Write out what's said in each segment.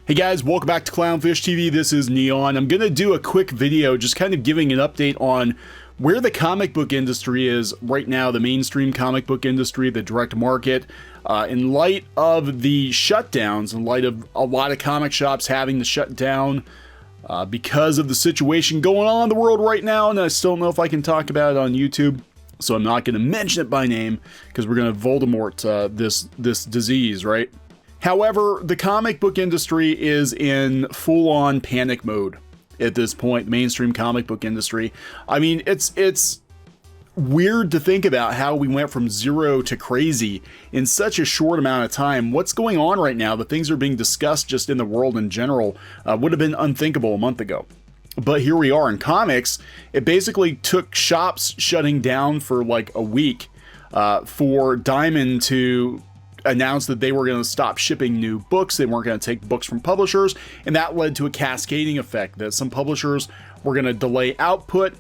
Hey guys, welcome back to CLOWNFISH TV. This is Kneon. I'm gonna do a quick video just kind of giving an update on where the comic book industry is right now, the mainstream comic book industry, the direct market, in light of the shutdowns, in light of a lot of comic shops having to shut down because of the situation going on in the world right now, and I still don't know if I can talk about it on YouTube, so I'm not gonna mention it by name because we're gonna Voldemort this disease, right? However, the comic book industry is in full-on panic mode at this point, the mainstream comic book industry. I mean, it's weird to think about how we went from zero to crazy in such a short amount of time. What's going on right now, the things are being discussed just in the world in general, would have been unthinkable a month ago. But here we are in comics. It basically took shops shutting down for like a week for Diamond to announced that they were going to stop shipping new books. They weren't going to take books from publishers, and that led to a cascading effect that some publishers were going to delay output.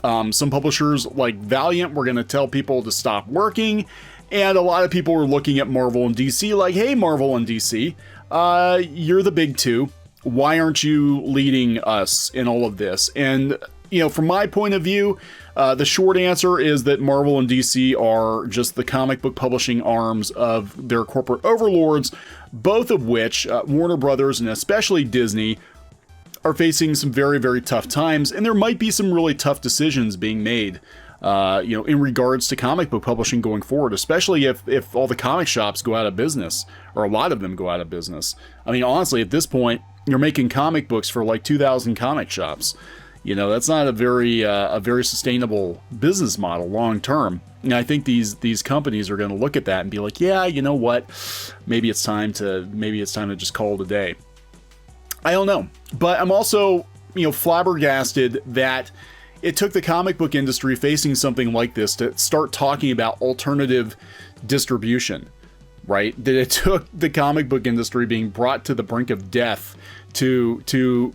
Some publishers like Valiant were going to tell people to stop working, and a lot of people were looking at Marvel and DC like, hey, Marvel and DC, you're the big two. Why aren't you leading us in all of this? And you know, from my point of view, the short answer is that Marvel and DC are just the comic book publishing arms of their corporate overlords, both of which, Warner Brothers and especially Disney, are facing some very, very tough times, and there might be some really tough decisions being made, you know, in regards to comic book publishing going forward, especially if all the comic shops go out of business, or a lot of them go out of business. I mean, honestly, at this point, you're making comic books for like 2,000 comic shops. You know, that's not a very sustainable business model long term. And I think these companies are going to look at that and be like, yeah, you know what? Maybe it's time to just call it a day. I don't know, but I'm also, you know, flabbergasted that it took the comic book industry facing something like this to start talking about alternative distribution, right? That it took the comic book industry being brought to the brink of death to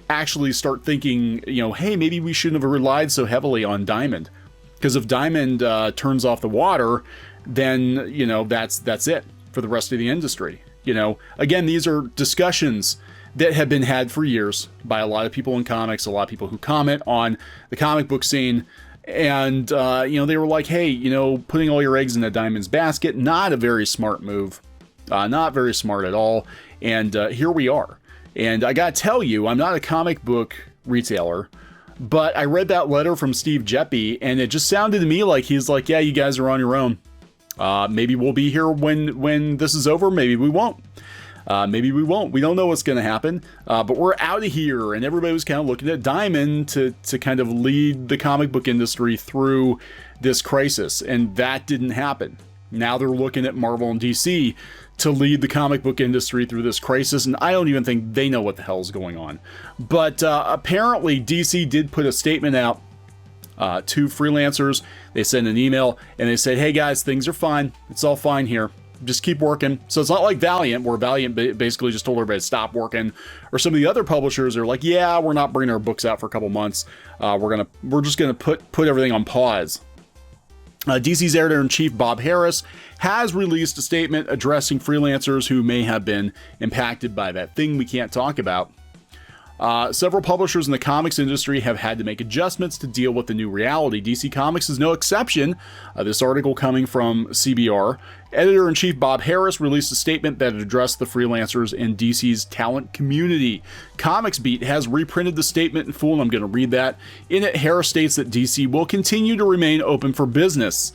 actually start thinking, you know, hey, maybe we shouldn't have relied so heavily on Diamond, because if Diamond turns off the water, then, you know, that's it for the rest of the industry. You know, again, these are discussions that have been had for years by a lot of people in comics, a lot of people who comment on the comic book scene, and you know, they were like, hey, you know, putting all your eggs in the Diamond's basket, not a very smart move, not very smart at all. And here we are. And I gotta tell you, I'm not a comic book retailer, but I read that letter from Steve Geppi, and it just sounded to me like he's like, yeah, you guys are on your own. Maybe we'll be here when this is over. Maybe we won't. Maybe we won't. We don't know what's going to happen, but we're out of here. And everybody was kind of looking at Diamond to kind of lead the comic book industry through this crisis, and that didn't happen. Now they're looking at Marvel and DC to lead the comic book industry through this crisis, and I don't even think they know what the hell is going on. But apparently DC did put a statement out to freelancers. They sent an email, and they said, hey guys, things are fine. It's all fine here. Just keep working. So it's not like Valiant, where Valiant basically just told everybody to stop working, or some of the other publishers are like, yeah, we're not bringing our books out for a couple months. We're just gonna put everything on pause. DC's editor-in-chief Bob Harris has released a statement addressing freelancers who may have been impacted by that thing we can't talk about. Several publishers in the comics industry have had to make adjustments to deal with the new reality. DC Comics is no exception. This article coming from CBR. Editor-in-chief Bob Harris released a statement that addressed the freelancers in DC's talent community. Comics Beat has reprinted the statement in full, and I'm going to read that. In it, Harris states that DC will continue to remain open for business,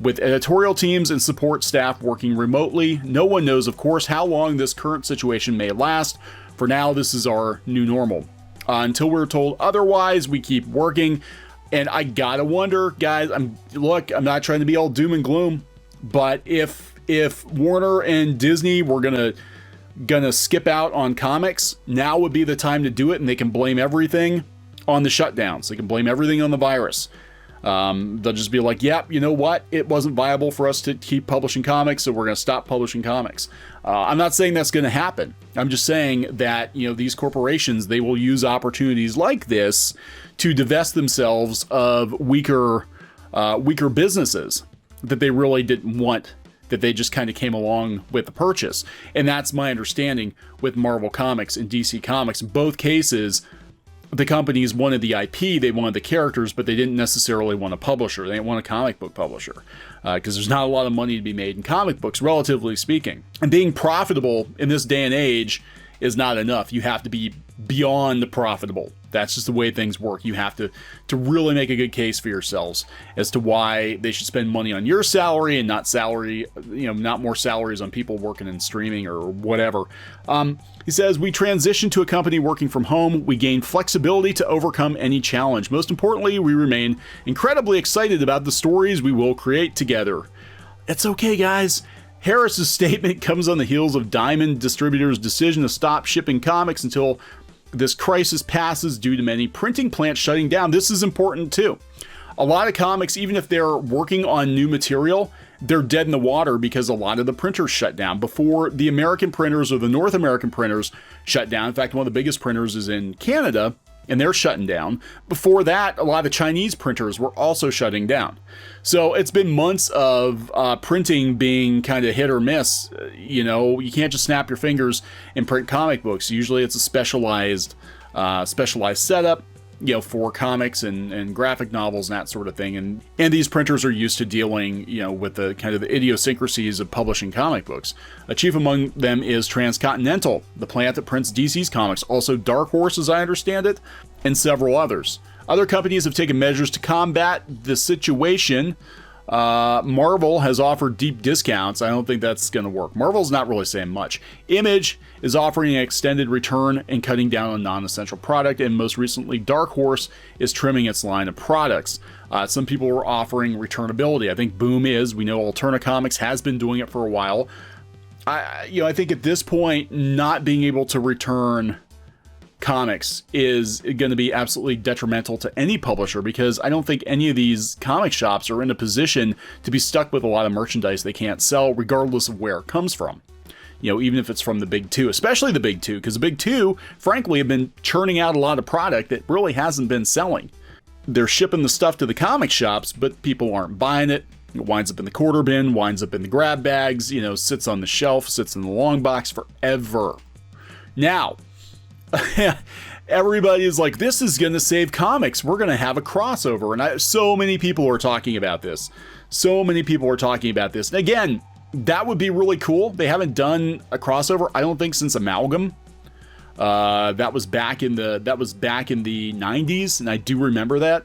with editorial teams and support staff working remotely. No one knows, of course, how long this current situation may last. For now, this is our new normal. Until we're told otherwise, we keep working. And I gotta wonder, guys, I'm not trying to be all doom and gloom, but if Warner and Disney were gonna skip out on comics, now would be the time to do it, and they can blame everything on the shutdowns. They can blame everything on the virus. They'll just be like, yep, you know what? It wasn't viable for us to keep publishing comics, so we're going to stop publishing comics. I'm not saying that's going to happen. I'm just saying that, you know, these corporations, they will use opportunities like this to divest themselves of weaker businesses that they really didn't want that they just kind of came along with the purchase. And that's my understanding with Marvel Comics and DC Comics. In both cases, the companies wanted the IP, they wanted the characters, but they didn't necessarily want a publisher. They didn't want a comic book publisher because there's not a lot of money to be made in comic books, relatively speaking. And being profitable in this day and age is not enough. You have to be beyond profitable. That's just the way things work. You have to really make a good case for yourselves as to why they should spend money on your salary and not not more salaries on people working in streaming or whatever. He says, we transition to a company working from home. We gain flexibility to overcome any challenge. Most importantly, we remain incredibly excited about the stories we will create together. It's okay, guys. Harris's statement comes on the heels of Diamond Distributors' decision to stop shipping comics until this crisis passes due to many printing plants shutting down. This is important too. A lot of comics, even if they're working on new material, they're dead in the water because a lot of the printers shut down before the American printers or the North American printers shut down. In fact, one of the biggest printers is in Canada, and they're shutting down. Before that, a lot of Chinese printers were also shutting down. So it's been months of printing being kind of hit or miss. You can't just snap your fingers and print comic books. Usually it's a specialized setup, for comics and graphic novels and that sort of thing. And these printers are used to dealing, with the kind of the idiosyncrasies of publishing comic books. Chief among them is Transcontinental, the plant that prints DC's comics, also Dark Horse, as I understand it, and several others. Other companies have taken measures to combat the situation. Marvel has offered deep discounts. I don't think that's going to work. Marvel's not really saying much. Image is offering an extended return and cutting down on non-essential product. And most recently, Dark Horse is trimming its line of products. Some people were offering returnability. I think Boom is. We know Alterna Comics has been doing it for a while. I think at this point, not being able to return comics is going to be absolutely detrimental to any publisher, because I don't think any of these comic shops are in a position to be stuck with a lot of merchandise they can't sell, regardless of where it comes from. Even if it's from the big two, especially the big two, because the big two, frankly, have been churning out a lot of product that really hasn't been selling. They're shipping the stuff to the comic shops, but people aren't buying it. It winds up in the quarter bin, winds up in the grab bags, sits on the shelf, sits in the long box forever. Now, everybody is like, this is going to save comics. We're going to have a crossover. And so many people are talking about this. And again, that would be really cool. They haven't done a crossover, I don't think, since Amalgam. That was back in the 90s, and I do remember that.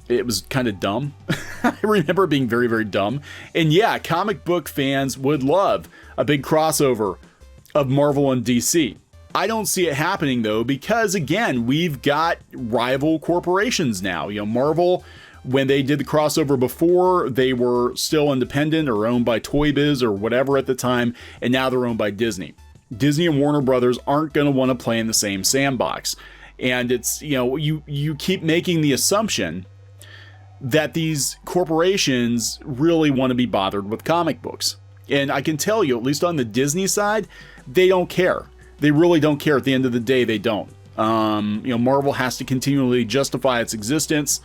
It was kind of dumb. I remember it being very, very dumb. And yeah, comic book fans would love a big crossover of Marvel and DC. I don't see it happening, though, because, again, we've got rival corporations now. Marvel, when they did the crossover before, they were still independent or owned by Toy Biz or whatever at the time, and now they're owned by Disney. Disney and Warner Brothers aren't going to want to play in the same sandbox. And it's, you keep making the assumption that these corporations really want to be bothered with comic books. And I can tell you, at least on the Disney side, they don't care. They really don't care. At the end of the day, they don't. Marvel has to continually justify its existence.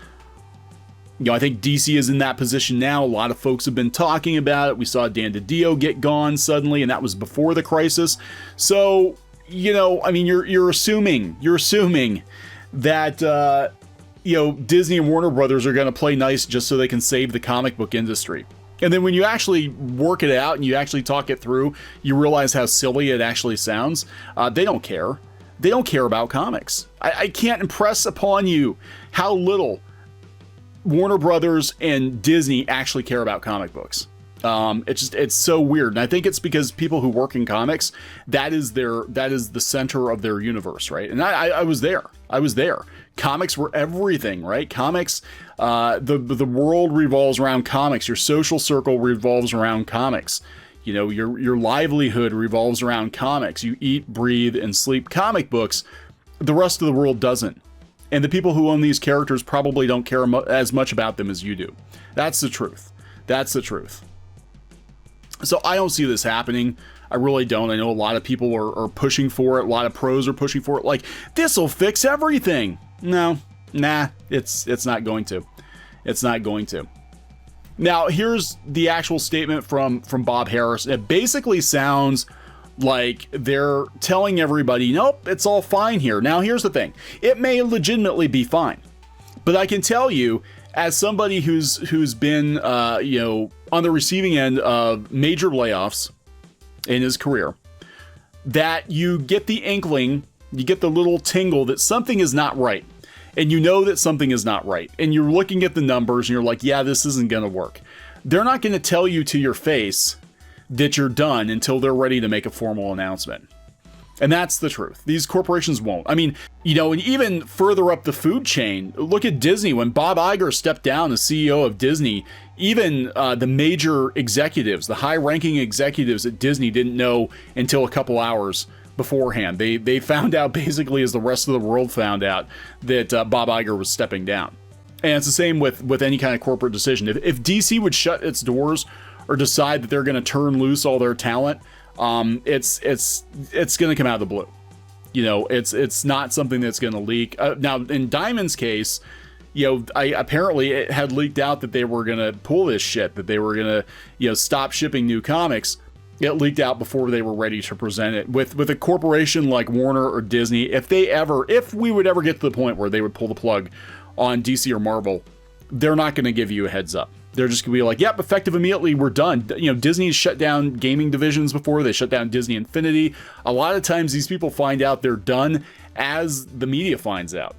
I think DC is in that position now. A lot of folks have been talking about it. We saw Dan DiDio get gone suddenly, and that was before the crisis. So, you're assuming that Disney and Warner Brothers are going to play nice just so they can save the comic book industry. And then when you actually work it out and you actually talk it through, you realize how silly it actually sounds. They don't care. They don't care about comics. I can't impress upon you how little Warner Brothers and Disney actually care about comic books. It's so weird. And I think it's because people who work in comics, that is the center of their universe, right? And I was there. Comics were everything, right? Comics, the world revolves around comics. Your social circle revolves around comics. Your livelihood revolves around comics. You eat, breathe, and sleep comic books. The rest of the world doesn't. And the people who own these characters probably don't care as much about them as you do. That's the truth. So I don't see this happening. I really don't. I know a lot of people are pushing for it. A lot of pros are pushing for it. Like, this'll fix everything. No, it's not going to. It's not going to. Now, here's the actual statement from Bob Harras. It basically sounds like they're telling everybody, nope, it's all fine here. Now, here's the thing. It may legitimately be fine. But I can tell you, as somebody who's been, you know, on the receiving end of major layoffs in his career, that you get the inkling, you get the little tingle that something is not right. And you know that something is not right. And you're looking at the numbers and you're like, yeah, this isn't going to work. They're not going to tell you to your face that you're done until they're ready to make a formal announcement. And that's the truth. These corporations won't. I mean, you know, and even further up the food chain, look at Disney. When Bob Iger stepped down as CEO of Disney, even the major executives, the high-ranking executives at Disney didn't know until a couple hours beforehand. They found out basically as the rest of the world found out that Bob Iger was stepping down. And it's the same with any kind of corporate decision. If DC would shut its doors or decide that they're going to turn loose all their talent, it's going to come out of the blue. You know, it's not something that's going to leak. Now, in Diamond's case, you know, apparently it had leaked out that they were going to pull this shit, that they were going to, you know, stop shipping new comics. It leaked out before they were ready to present it. With a corporation like Warner or Disney, if we would ever get to the point where they would pull the plug on DC or Marvel, they're not going to give you a heads up. They're just going to be like, yep, effective immediately, we're done. You know, Disney's shut down gaming divisions before. They shut down Disney Infinity. A lot of times these people find out they're done as the media finds out.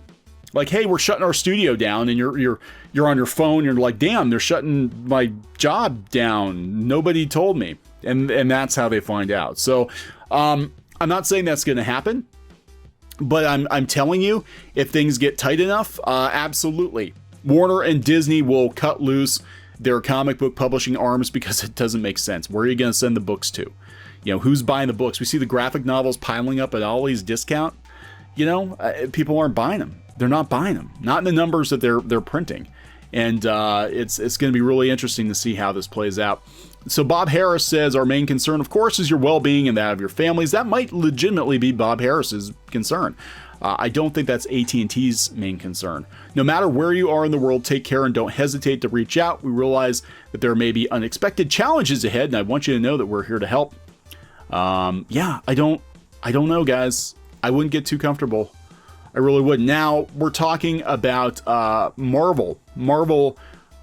Like, hey, we're shutting our studio down, and you're on your phone, you're like, damn, they're shutting my job down. Nobody told me. And that's how they find out. So I'm not saying that's going to happen, but I'm telling you, if things get tight enough, absolutely. Warner and Disney will cut loose their comic book publishing arms because it doesn't make sense. Where are you going to send the books to? You know, who's buying the books? We see the graphic novels piling up at Ollie's discount. You know, people aren't buying them. They're not buying them. Not in the numbers that they're printing. And it's going to be really interesting to see how this plays out. So Bob Harras says, our main concern, of course, is your well-being and that of your families. That might legitimately be Bob Harris's concern. I don't think that's AT&T's main concern. No matter where you are in the world, take care and don't hesitate to reach out. We realize that there may be unexpected challenges ahead, and I want you to know that we're here to help. Yeah, I don't know, guys. I wouldn't get too comfortable. I really wouldn't. Now, we're talking about Marvel. Marvel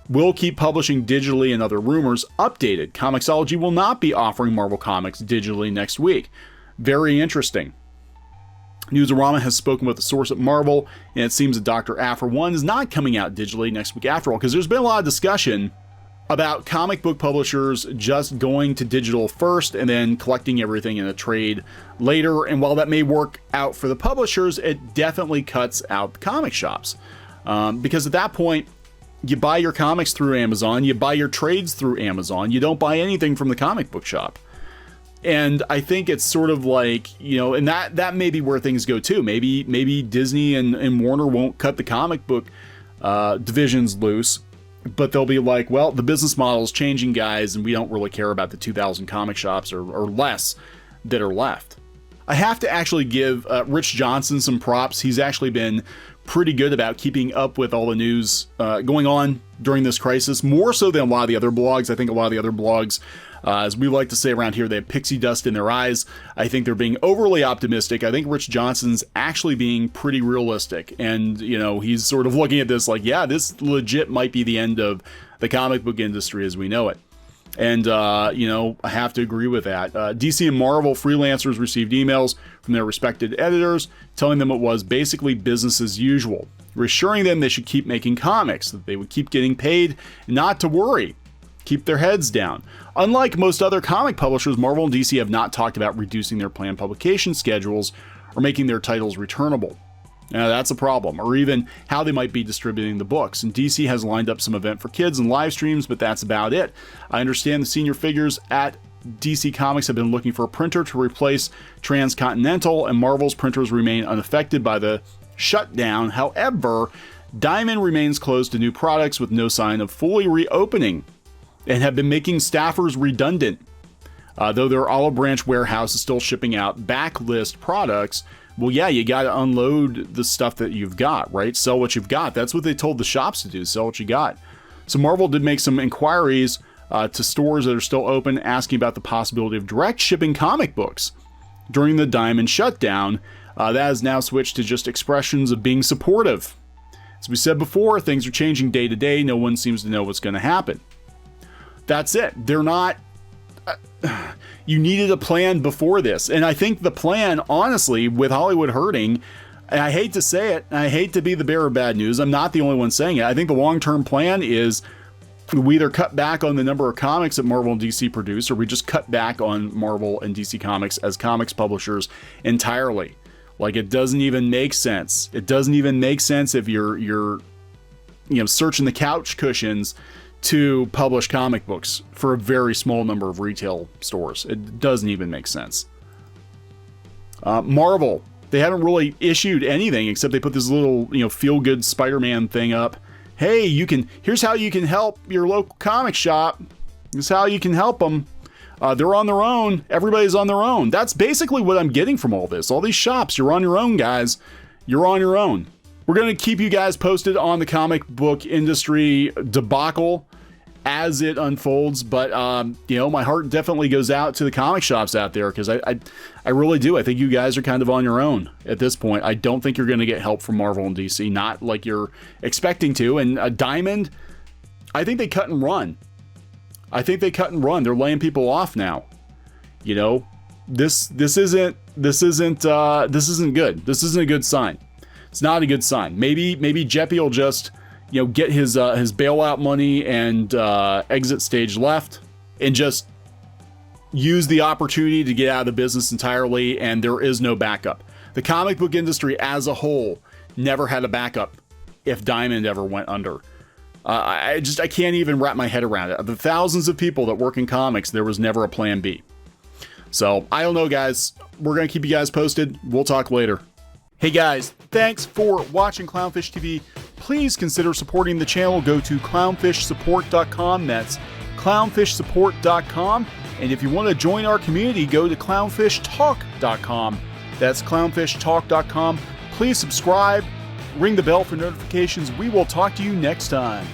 will keep publishing digitally, and other rumors updated. Comixology will not be offering Marvel Comics digitally next week. Very interesting. Newsarama has spoken with a source at Marvel, and it seems that Dr. Aphra 1 is not coming out digitally next week after all, because there's been a lot of discussion about comic book publishers just going to digital first and then collecting everything in a trade later. And while that may work out for the publishers, it definitely cuts out the comic shops. Because at that point, you buy your comics through Amazon, you buy your trades through Amazon, you don't buy anything from the comic book shop. And I think it's sort of like, you know, and that may be where things go too. Maybe Disney and Warner won't cut the comic book divisions loose, but they'll be like, well, the business model is changing, guys, and we don't really care about the 2,000 comic shops or less that are left. I have to actually give Rich Johnson some props. He's actually been pretty good about keeping up with all the news going on during this crisis, more so than a lot of the other blogs. I think a lot of the other blogs, as we like to say around here, they have pixie dust in their eyes. I think they're being overly optimistic. I think Rich Johnson's actually being pretty realistic. And, you know, he's sort of looking at this like, yeah, this legit might be the end of the comic book industry as we know it. And, you know, I have to agree with that. DC and Marvel freelancers received emails from their respected editors telling them it was basically business as usual, reassuring them they should keep making comics, that they would keep getting paid, not to worry, keep their heads down. Unlike most other comic publishers, Marvel and DC have not talked about reducing their planned publication schedules or making their titles returnable. Now, that's a problem, or even how they might be distributing the books. And DC has lined up some event for kids and live streams, but that's about it. I understand the senior figures at DC Comics have been looking for a printer to replace Transcontinental, and Marvel's printers remain unaffected by the shutdown. However, Diamond remains closed to new products with no sign of fully reopening, and have been making staffers redundant. Though their Olive Branch warehouse is still shipping out backlist products, well, yeah, you got to unload the stuff that you've got, right? Sell what you've got. That's what they told the shops to do, sell what you got. So Marvel did make some inquiries to stores that are still open, asking about the possibility of direct shipping comic books during the Diamond shutdown. That has now switched to just expressions of being supportive. As we said before, things are changing day to day. No one seems to know what's going to happen. That's it. They're not... you needed a plan before this. And I think the plan, honestly, with Hollywood hurting, and I hate to say it, and I hate to be the bearer of bad news, I'm not the only one saying it. I think the long-term plan is we either cut back on the number of comics that Marvel and DC produce, or we just cut back on Marvel and DC Comics as comics publishers entirely. Like, it doesn't even make sense. It doesn't even make sense if you're searching the couch cushions to publish comic books for a very small number of retail stores. It doesn't even make sense. Marvel, they haven't really issued anything except they put this little, feel-good Spider-Man thing up. Hey, here's how you can help your local comic shop. Here's how you can help them. They're on their own. Everybody's on their own. That's basically what I'm getting from all this. All these shops, you're on your own, guys. You're on your own. We're going to keep you guys posted on the comic book industry debacle as it unfolds, but my heart definitely goes out to the comic shops out there, because I really do. I think you guys are kind of on your own at this point. I don't think you're going to get help from Marvel and DC, not like you're expecting to. And Diamond, I think they cut and run. They're laying people off now. This isn't good. This isn't a good sign. It's not a good sign. Maybe Jeppy will just get his bailout money and exit stage left, and just use the opportunity to get out of the business entirely, and there is no backup. The comic book industry as a whole never had a backup if Diamond ever went under. I can't even wrap my head around it. Of the thousands of people that work in comics, there was never a plan B. So, I don't know, guys. We're going to keep you guys posted. We'll talk later. Hey guys, thanks for watching Clownfish TV. Please consider supporting the channel. Go to clownfishsupport.com. That's clownfishsupport.com. And if you want to join our community, go to clownfishtalk.com. That's clownfishtalk.com. Please subscribe, ring the bell for notifications. We will talk to you next time.